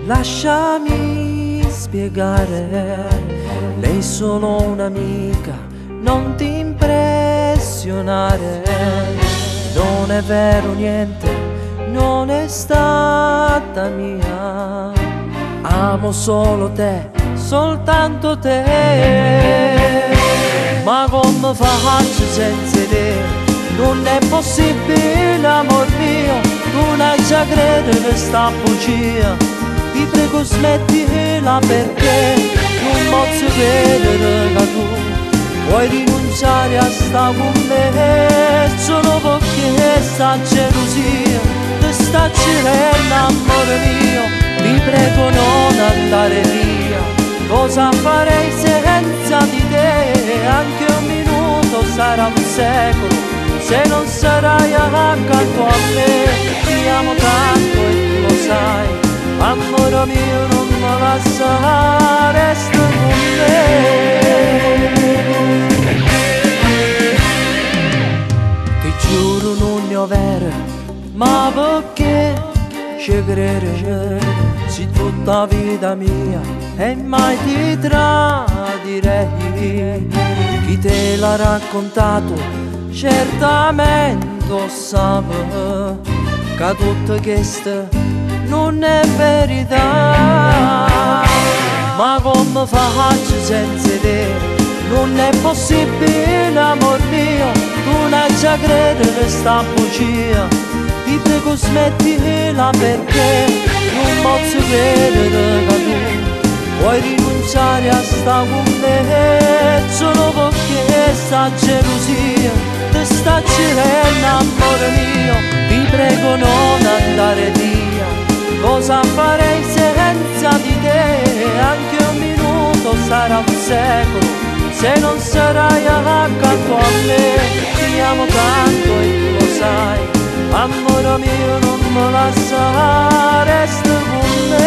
Lasciami spiegare, lei è solo un'amica, non ti impressionare. Non è vero niente, non è stata mia. Amo solo te, soltanto te. Ma come faccio senza te? Non è possibile, amor mio. Tu non già credere sta bugia. Ti prego smettila perché non posso vedere che tu vuoi rinunciare a sta con me. Solo perché sta gelosia ti sta uccidendo, amore mio. Ti prego non andare via. Cosa farei senza di te? Anche un minuto sarà un secolo se non sarai accanto a me. Ti amo tanto e tu lo sai, amore mio, non mi lasciare, resta con me. Ti giuro non ne ho vera, ma perché ci credere? Se tutta vita mia e mai ti tradirei. Chi te l'ha raccontato certamente lo sa che tutto questo non è verità. Ma come faccio senza te? Non è possibile, amor mio. Tu non già credere sta bugia. Ti prego smettila perché non posso credere che tu vuoi rinunciare a sta con me. Solo perché sta gelosia ti sta uccidendo, amore mio. Ti prego non andare via. Cosa farei senza di te? Anche un minuto sarà un secolo se non sarai accanto a me. Ti amo tanto e tu lo sai, amore mio, non mi lasciare, resta con me.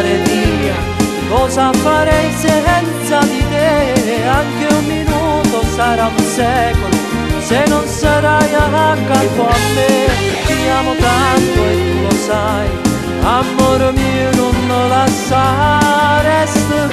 Via. Cosa farei senza di te? Anche un minuto sarà un secolo se non sarai accanto a me. Ti amo tanto e tu lo sai, amore mio, non me lasciare, resta